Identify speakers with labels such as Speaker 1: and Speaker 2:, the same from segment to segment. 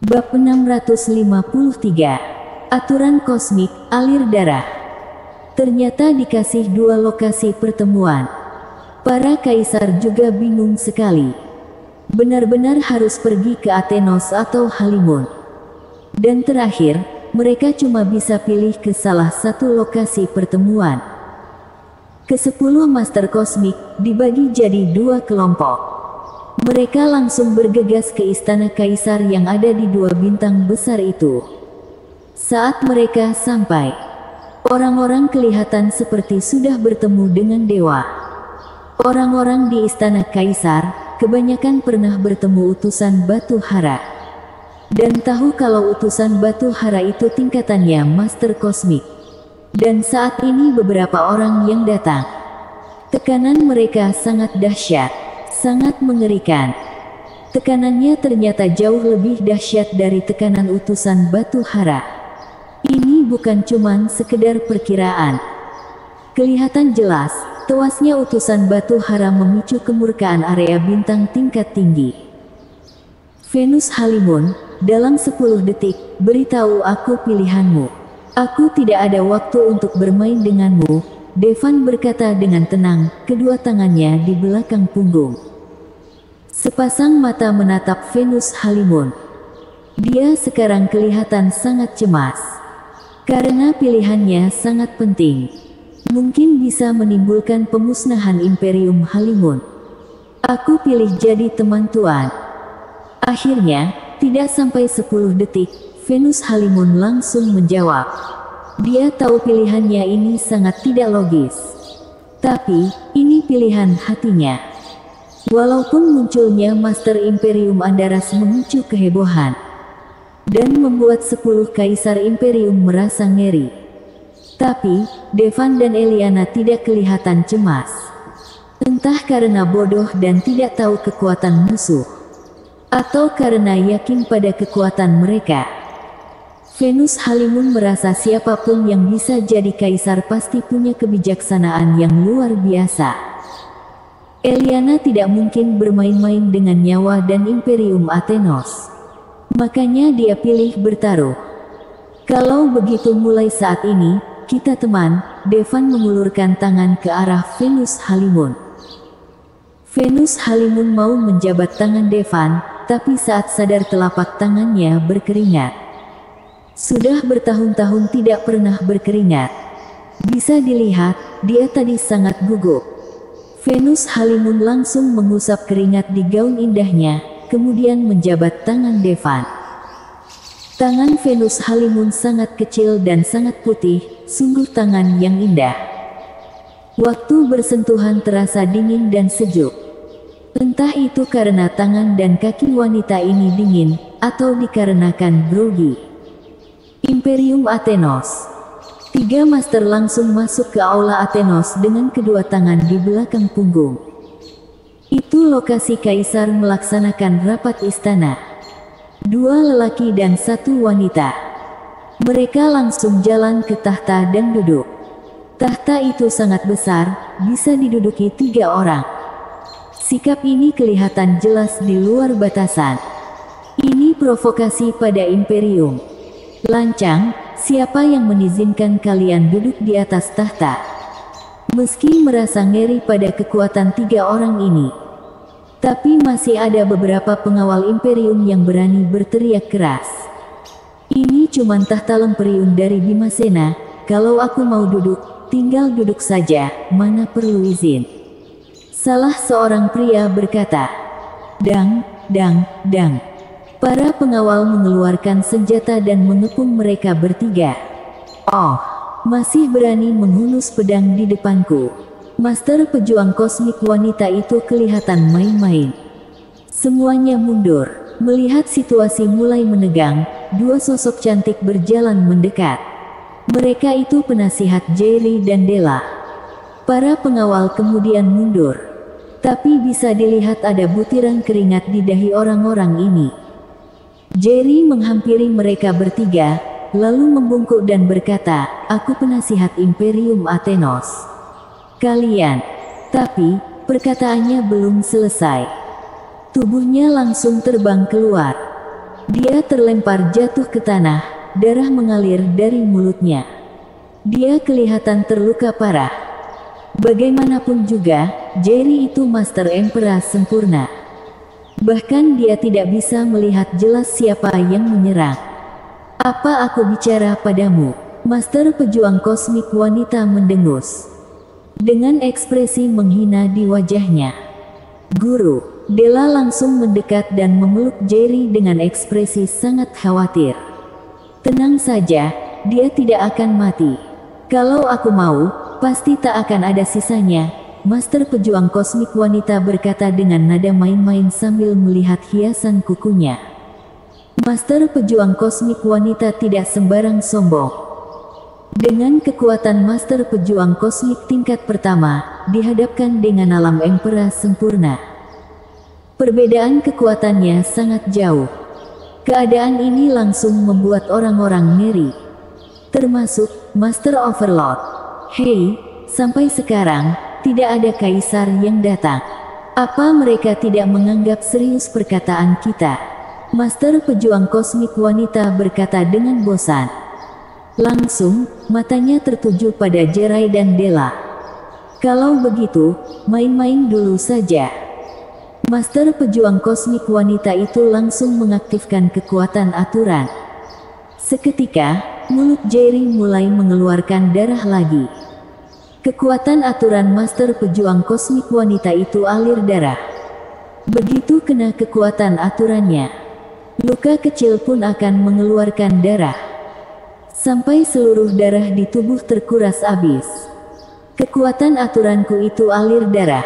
Speaker 1: Bab 653. Aturan kosmik, alir darah. Ternyata dikasih dua lokasi pertemuan. Para kaisar juga bingung sekali. Benar-benar harus pergi ke Athenos atau Halimun. Dan terakhir, mereka cuma bisa pilih ke salah satu lokasi pertemuan. Ke-10 Master Kosmik dibagi jadi dua kelompok. Mereka langsung bergegas ke istana kaisar yang ada di dua bintang besar itu. Saat mereka sampai, orang-orang kelihatan seperti sudah bertemu dengan dewa. Orang-orang di istana kaisar, kebanyakan pernah bertemu utusan Batu Hara. Dan tahu kalau utusan Batu Hara itu tingkatannya Master Kosmik. Dan saat ini beberapa orang yang datang. Tekanan mereka sangat dahsyat. Sangat mengerikan. Tekanannya ternyata jauh lebih dahsyat dari tekanan utusan Batu Hara. Ini bukan cuman sekedar perkiraan. Kelihatan jelas, tewasnya utusan Batu Hara memicu kemurkaan area bintang tingkat tinggi. Venus Halimun, dalam 10 detik, beritahu aku pilihanmu. Aku tidak ada waktu untuk bermain denganmu, Devan berkata dengan tenang, kedua tangannya di belakang punggung. Sepasang mata menatap Venus Halimun. Dia sekarang kelihatan sangat cemas. Karena pilihannya sangat penting. Mungkin bisa menimbulkan pemusnahan Imperium Halimun. Aku pilih jadi teman tuan. Akhirnya, tidak sampai 10 detik, Venus Halimun langsung menjawab. Dia tahu pilihannya ini sangat tidak logis. Tapi, ini pilihan hatinya. Walaupun munculnya Master Imperium Andaras memicu kehebohan dan membuat 10 kaisar Imperium merasa ngeri. Tapi, Devan dan Eliana tidak kelihatan cemas. Entah karena bodoh dan tidak tahu kekuatan musuh, atau karena yakin pada kekuatan mereka. Venus Halimun merasa siapapun yang bisa jadi kaisar pasti punya kebijaksanaan yang luar biasa. Eliana tidak mungkin bermain-main dengan nyawa dan Imperium Athenos. Makanya dia pilih bertaruh. Kalau begitu mulai saat ini, kita teman, Devan mengulurkan tangan ke arah Venus Halimun. Venus Halimun mau menjabat tangan Devan, tapi saat sadar telapak tangannya berkeringat. Sudah bertahun-tahun tidak pernah berkeringat. Bisa dilihat, dia tadi sangat gugup. Venus Halimun langsung mengusap keringat di gaun indahnya, kemudian menjabat tangan Devan. Tangan Venus Halimun sangat kecil dan sangat putih, sungguh tangan yang indah. Waktu bersentuhan terasa dingin dan sejuk. Entah itu karena tangan dan kaki wanita ini dingin, atau dikarenakan grogi. Imperium Athenos. 3 master langsung masuk ke aula Athenos dengan kedua tangan di belakang punggung. Itu lokasi kaisar melaksanakan rapat istana. 2 lelaki dan 1 wanita. Mereka langsung jalan ke tahta dan duduk. Tahta itu sangat besar, bisa diduduki 3 orang. Sikap ini kelihatan jelas di luar batasan. Ini provokasi pada Imperium. Lancang, siapa yang mengizinkan kalian duduk di atas tahta? Meski merasa ngeri pada kekuatan 3 orang ini, tapi masih ada beberapa pengawal Imperium yang berani berteriak keras. Ini cuman tahta Lemperium dari Bimasena, kalau aku mau duduk, tinggal duduk saja, mana perlu izin. Salah seorang pria berkata, "Dang, dang, dang." Para pengawal mengeluarkan senjata dan mengepung mereka bertiga. Oh, masih berani menghunus pedang di depanku. Master pejuang kosmik wanita itu kelihatan main-main. Semuanya mundur. Melihat situasi mulai menegang, 2 sosok cantik berjalan mendekat. Mereka itu penasihat Jerry dan Della. Para pengawal kemudian mundur. Tapi bisa dilihat ada butiran keringat di dahi orang-orang ini. Jerry menghampiri mereka bertiga, lalu membungkuk dan berkata, "Aku penasihat Imperium Athenos. Kalian." Tapi, perkataannya belum selesai. Tubuhnya langsung terbang keluar. Dia terlempar jatuh ke tanah, darah mengalir dari mulutnya. Dia kelihatan terluka parah. Bagaimanapun juga, Jerry itu Master Emperor sempurna. Bahkan dia tidak bisa melihat jelas siapa yang menyerang. Apa aku bicara padamu? Master pejuang kosmik wanita mendengus. Dengan ekspresi menghina di wajahnya. Guru. Della langsung mendekat dan memeluk Jerry dengan ekspresi sangat khawatir. Tenang saja, dia tidak akan mati. Kalau aku mau, pasti tak akan ada sisanya. Master pejuang kosmik wanita berkata dengan nada main-main sambil melihat hiasan kukunya. Master pejuang kosmik wanita tidak sembarang sombong. Dengan kekuatan Master pejuang kosmik tingkat pertama, dihadapkan dengan alam Emperor sempurna. Perbedaan kekuatannya sangat jauh. Keadaan ini langsung membuat orang-orang ngeri. Termasuk Master Overlord. Hei, sampai sekarang, tidak ada kaisar yang datang. Apa mereka tidak menganggap serius perkataan kita? Master pejuang kosmik wanita berkata dengan bosan. Langsung, matanya tertuju pada Jerry dan Della. Kalau begitu, main-main dulu saja. Master pejuang kosmik wanita itu langsung mengaktifkan kekuatan aturan. Seketika, mulut Jerry mulai mengeluarkan darah lagi. Kekuatan aturan Master pejuang kosmik wanita itu alir darah. Begitu kena kekuatan aturannya, luka kecil pun akan mengeluarkan darah. Sampai seluruh darah di tubuh terkuras habis. Kekuatan aturanku itu alir darah.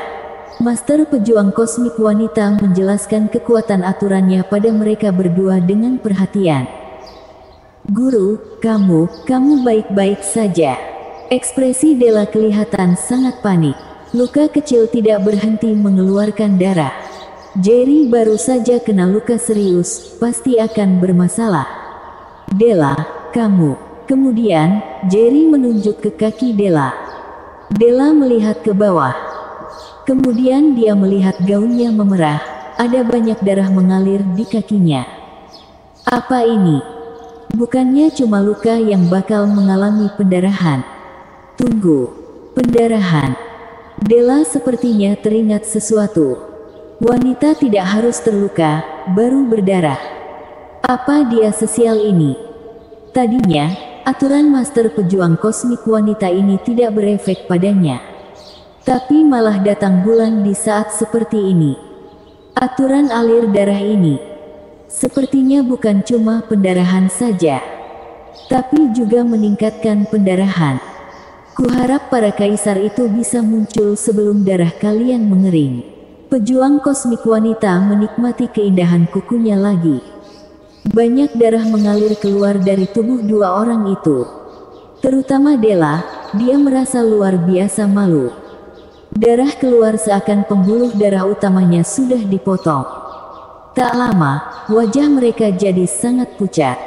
Speaker 1: Master pejuang kosmik wanita menjelaskan kekuatan aturannya pada mereka berdua dengan perhatian. Guru, kamu baik-baik saja. Ekspresi Della kelihatan sangat panik. Luka kecil tidak berhenti mengeluarkan darah. Jerry baru saja kena luka serius, pasti akan bermasalah. Della, kamu. Kemudian, Jerry menunjuk ke kaki Della. Della melihat ke bawah. Kemudian dia melihat gaunnya memerah, ada banyak darah mengalir di kakinya. Apa ini? Bukannya cuma luka yang bakal mengalami pendarahan. Tunggu, pendarahan. Della sepertinya teringat sesuatu. Wanita tidak harus terluka, baru berdarah. Apa dia sesial ini? Tadinya, aturan Master pejuang kosmik wanita ini tidak berefek padanya. Tapi malah datang bulan di saat seperti ini. Aturan alir darah ini sepertinya bukan cuma pendarahan saja, tapi juga meningkatkan pendarahan. Kuharap para kaisar itu bisa muncul sebelum darah kalian mengering. Pejuang kosmik wanita menikmati keindahan kukunya lagi. Banyak darah mengalir keluar dari tubuh dua orang itu. Terutama Della, dia merasa luar biasa malu. Darah keluar seakan pembuluh darah utamanya sudah dipotong. Tak lama, wajah mereka jadi sangat pucat.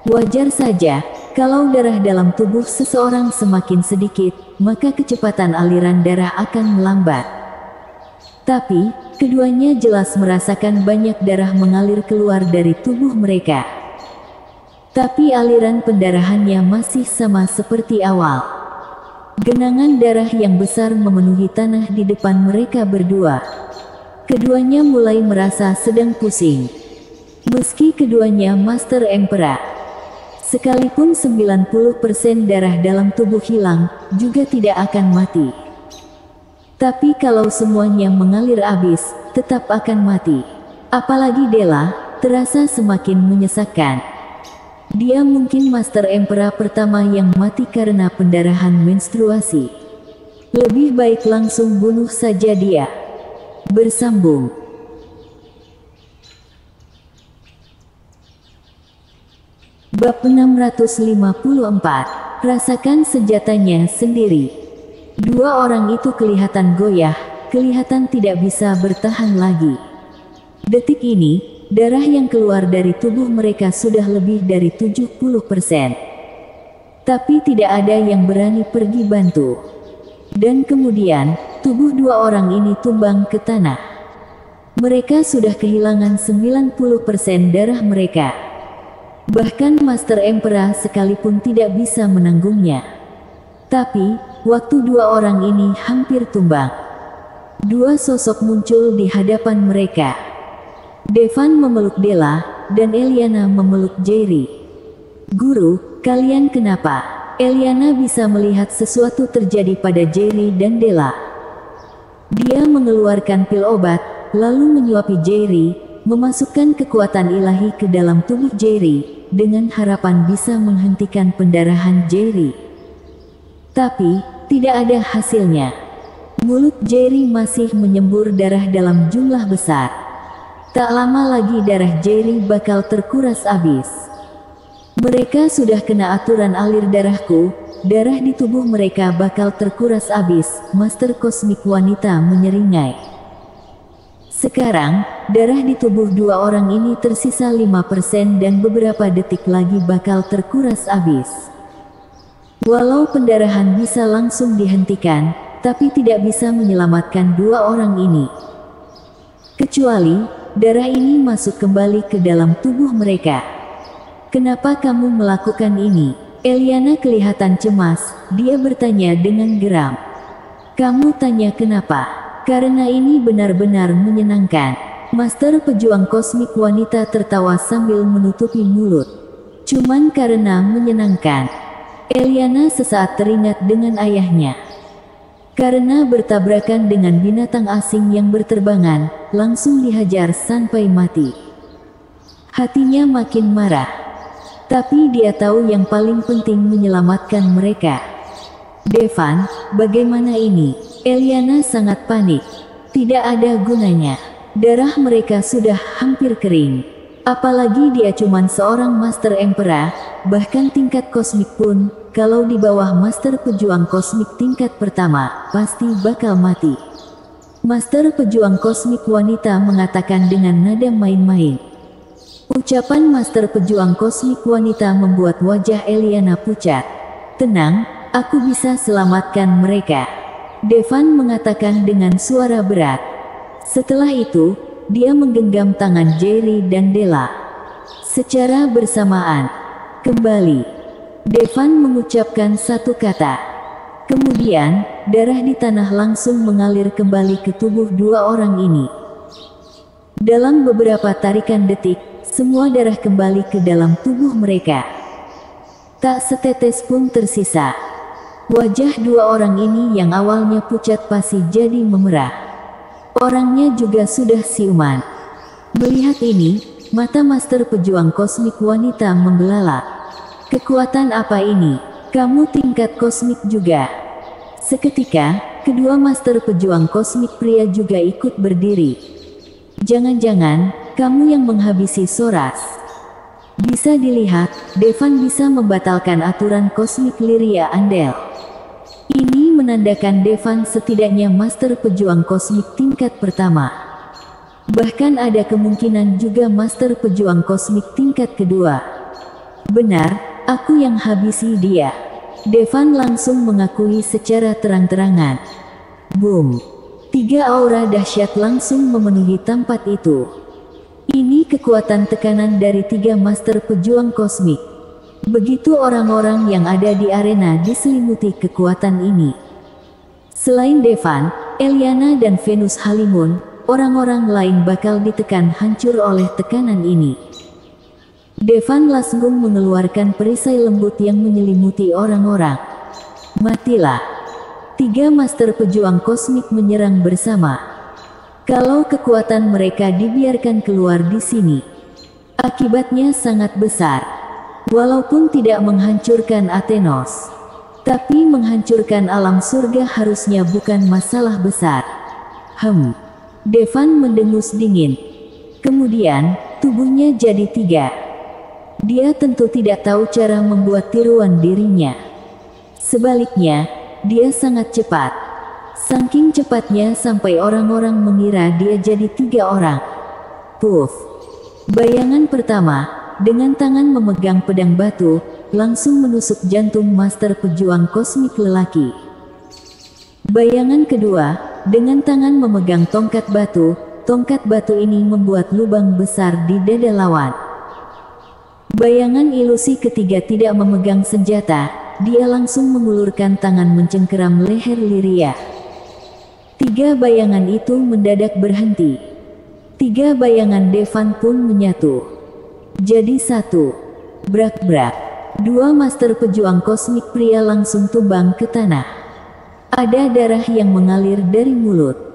Speaker 1: Wajar saja, kalau darah dalam tubuh seseorang semakin sedikit, maka kecepatan aliran darah akan melambat. Tapi, keduanya jelas merasakan banyak darah mengalir keluar dari tubuh mereka. Tapi aliran pendarahannya masih sama seperti awal. Genangan darah yang besar memenuhi tanah di depan mereka berdua. Keduanya mulai merasa sedang pusing. Meski keduanya Master Emperor, sekalipun 90% darah dalam tubuh hilang, juga tidak akan mati. Tapi kalau semuanya mengalir habis, tetap akan mati. Apalagi Della, terasa semakin menyesakkan. Dia mungkin Master Emperor pertama yang mati karena pendarahan menstruasi. Lebih baik langsung bunuh saja dia. Bersambung. Bab 654. Rasakan senjatanya sendiri. Dua orang itu kelihatan goyah, kelihatan tidak bisa bertahan lagi. Detik ini, darah yang keluar dari tubuh mereka sudah lebih dari 70%. Tapi tidak ada yang berani pergi bantu. Dan kemudian, tubuh dua orang ini tumbang ke tanah. Mereka sudah kehilangan 90% darah mereka. Bahkan Master Emperor sekalipun tidak bisa menanggungnya. Tapi, waktu dua orang ini hampir tumbang. Dua sosok muncul di hadapan mereka. Devan memeluk Della, dan Eliana memeluk Jerry. "Guru, kalian kenapa?" Eliana bisa melihat sesuatu terjadi pada Jerry dan Della. Dia mengeluarkan pil obat, lalu menyuapi Jerry, memasukkan kekuatan ilahi ke dalam tubuh Jerry, dengan harapan bisa menghentikan pendarahan Jerry. Tapi, tidak ada hasilnya. Mulut Jerry masih menyembur darah dalam jumlah besar. Tak lama lagi darah Jerry bakal terkuras habis. Mereka sudah kena aturan alir darahku, darah di tubuh mereka bakal terkuras habis, Master Kosmik wanita menyeringai. Sekarang, darah di tubuh dua orang ini tersisa 5% dan beberapa detik lagi bakal terkuras habis. Walau pendarahan bisa langsung dihentikan, tapi tidak bisa menyelamatkan dua orang ini. Kecuali, darah ini masuk kembali ke dalam tubuh mereka. "Kenapa kamu melakukan ini?" Eliana kelihatan cemas, dia bertanya dengan geram. "Kamu tanya kenapa? Karena ini benar-benar menyenangkan." Master pejuang kosmik wanita tertawa sambil menutupi mulut. "Cuman karena menyenangkan." Eliana sesaat teringat dengan ayahnya. Karena bertabrakan dengan binatang asing yang berterbangan, langsung dihajar sampai mati. Hatinya makin marah. Tapi dia tahu yang paling penting menyelamatkan mereka. "Devan, bagaimana ini?" Eliana sangat panik. Tidak ada gunanya. Darah mereka sudah hampir kering. Apalagi dia cuman seorang Master Emperor, bahkan tingkat kosmik pun, kalau di bawah Master Pejuang Kosmik tingkat pertama, pasti bakal mati. Master Pejuang Kosmik wanita mengatakan dengan nada main-main. Ucapan Master Pejuang Kosmik wanita membuat wajah Eliana pucat. "Tenang, aku bisa selamatkan mereka," Devan mengatakan dengan suara berat. Setelah itu, dia menggenggam tangan Jerry dan Della. Secara bersamaan, "Kembali." Devan mengucapkan satu kata. Kemudian, darah di tanah langsung mengalir kembali ke tubuh dua orang ini. Dalam beberapa tarikan detik, semua darah kembali ke dalam tubuh mereka. Tak setetes pun tersisa. Wajah dua orang ini yang awalnya pucat pasi jadi memerah. Orangnya juga sudah siuman. Melihat ini, mata Master Pejuang Kosmik wanita membelalak. "Kekuatan apa ini? Kamu tingkat kosmik juga?" Seketika, kedua Master Pejuang Kosmik pria juga ikut berdiri. "Jangan-jangan, kamu yang menghabisi Soras." Bisa dilihat, Devan bisa membatalkan aturan kosmik Lyria Andel. Ini menandakan Devan setidaknya Master Pejuang Kosmik tingkat pertama. Bahkan ada kemungkinan juga Master Pejuang Kosmik tingkat kedua. "Benar, aku yang habisi dia." Devan langsung mengakui secara terang-terangan. Boom! 3 aura dahsyat langsung memenuhi tempat itu. Ini kekuatan tekanan dari 3 Master Pejuang Kosmik. Begitu orang-orang yang ada di arena diselimuti kekuatan ini. Selain Devan, Eliana dan Venus Halimun, orang-orang lain bakal ditekan hancur oleh tekanan ini. Devan langsung mengeluarkan perisai lembut yang menyelimuti orang-orang. "Matilah." 3 Master Pejuang Kosmik menyerang bersama. Kalau kekuatan mereka dibiarkan keluar di sini, akibatnya sangat besar. Walaupun tidak menghancurkan Athenos, tapi menghancurkan alam surga harusnya bukan masalah besar. Devan mendengus dingin. Kemudian, tubuhnya jadi 3. Dia tentu tidak tahu cara membuat tiruan dirinya. Sebaliknya, dia sangat cepat. Saking cepatnya sampai orang-orang mengira dia jadi 3 orang. Puff. Bayangan pertama, dengan tangan memegang pedang batu, langsung menusuk jantung Master Pejuang Kosmik lelaki. Bayangan kedua, dengan tangan memegang tongkat batu, tongkat batu ini membuat lubang besar di dada lawan. Bayangan ilusi ketiga tidak memegang senjata, dia langsung mengulurkan tangan mencengkeram leher Lyria. 3 bayangan itu mendadak berhenti. 3 bayangan Devan pun menyatu. Jadi 1. Brak-brak. 2 master pejuang kosmik pria langsung tumbang ke tanah. Ada darah yang mengalir dari mulut.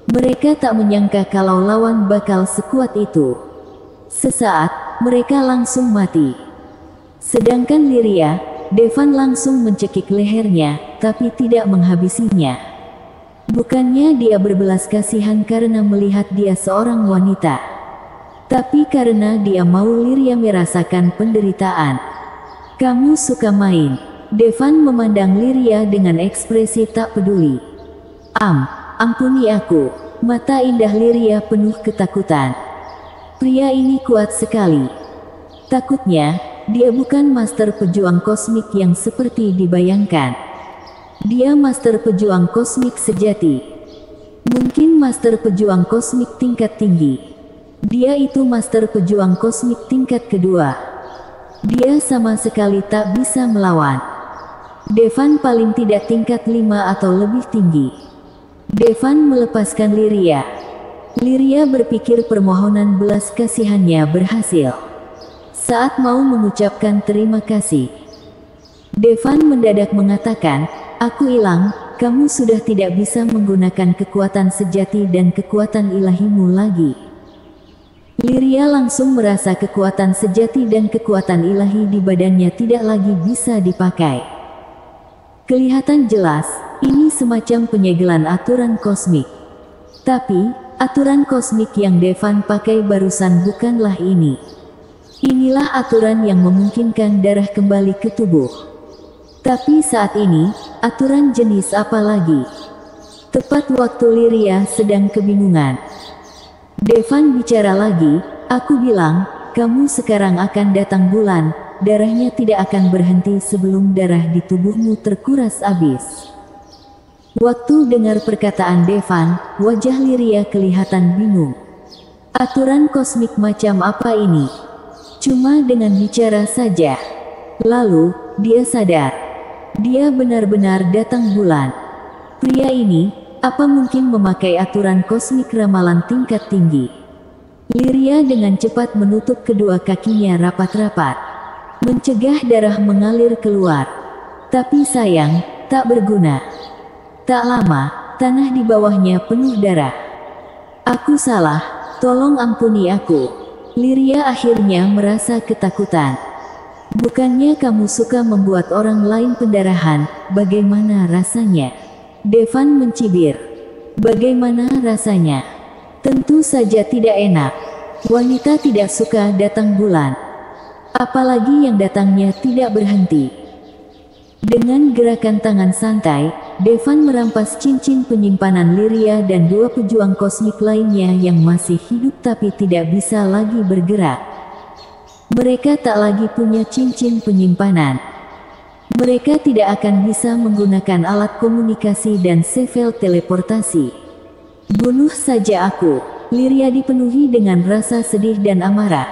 Speaker 1: Mereka tak menyangka kalau lawan bakal sekuat itu. Sesaat, mereka langsung mati. Sedangkan Lyria, Devan langsung mencekik lehernya, tapi tidak menghabisinya. Bukannya dia berbelas kasihan karena melihat dia seorang wanita, tapi karena dia mau Lyria merasakan penderitaan. Kamu suka main. Devan memandang Lyria dengan ekspresi tak peduli. Ampuni aku. Mata indah Lyria penuh ketakutan. Pria ini kuat sekali. Takutnya, dia bukan master pejuang kosmik yang seperti dibayangkan. Dia master pejuang kosmik sejati. Mungkin master pejuang kosmik tingkat tinggi. Dia itu master pejuang kosmik tingkat kedua. Dia sama sekali tak bisa melawan. Devan paling tidak tingkat 5 atau lebih tinggi. Devan melepaskan Lyria. Lyria berpikir permohonan belas kasihannya berhasil. Saat mau mengucapkan terima kasih, Devan mendadak mengatakan, "Aku hilang, kamu sudah tidak bisa menggunakan kekuatan sejati dan kekuatan ilahimu lagi." Lyria langsung merasa kekuatan sejati dan kekuatan ilahi di badannya tidak lagi bisa dipakai. Kelihatan jelas, ini semacam penyegelan aturan kosmik. Tapi, aturan kosmik yang Devan pakai barusan bukanlah ini. Inilah aturan yang memungkinkan darah kembali ke tubuh. Tapi saat ini, aturan jenis apa lagi? Tepat waktu Lyria sedang kebingungan, Devan bicara lagi, "Aku bilang, kamu sekarang akan datang bulan, darahnya tidak akan berhenti sebelum darah di tubuhmu terkuras habis." Waktu dengar perkataan Devan, wajah Lyria kelihatan bingung. Aturan kosmik macam apa ini? Cuma dengan bicara saja. Lalu, dia sadar. Dia benar-benar datang bulan. Pria ini, apa mungkin memakai aturan kosmik ramalan tingkat tinggi? Lyria dengan cepat menutup kedua kakinya rapat-rapat, mencegah darah mengalir keluar. Tapi sayang, tak berguna. Tak lama, tanah di bawahnya penuh darah. "Aku salah, tolong ampuni aku." Lyria akhirnya merasa ketakutan. "Bukannya kamu suka membuat orang lain pendarahan, bagaimana rasanya?" Devan mencibir. "Bagaimana rasanya? Tentu saja tidak enak. Wanita tidak suka datang bulan. Apalagi yang datangnya tidak berhenti." Dengan gerakan tangan santai, Devan merampas cincin penyimpanan Lyria dan 2 pejuang kosmik lainnya yang masih hidup tapi tidak bisa lagi bergerak. Mereka tak lagi punya cincin penyimpanan. Mereka tidak akan bisa menggunakan alat komunikasi dan sevel teleportasi. "Bunuh saja aku." Lyria dipenuhi dengan rasa sedih dan amarah.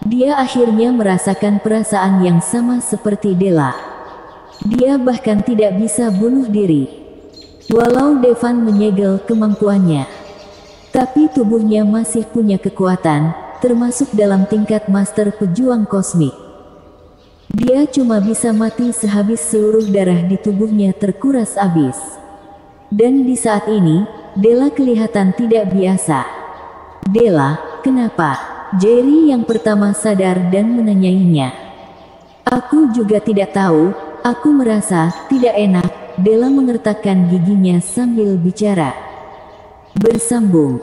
Speaker 1: Dia akhirnya merasakan perasaan yang sama seperti Della. Dia bahkan tidak bisa bunuh diri. Walau Devan menyegel kemampuannya, tapi tubuhnya masih punya kekuatan, termasuk dalam tingkat master pejuang kosmik. Dia cuma bisa mati sehabis seluruh darah di tubuhnya terkuras habis. Dan di saat ini, Della kelihatan tidak biasa. "Della, kenapa?" Jerry yang pertama sadar dan menanyainya. "Aku juga tidak tahu, aku merasa tidak enak." Della mengertakkan giginya sambil bicara. Bersambung.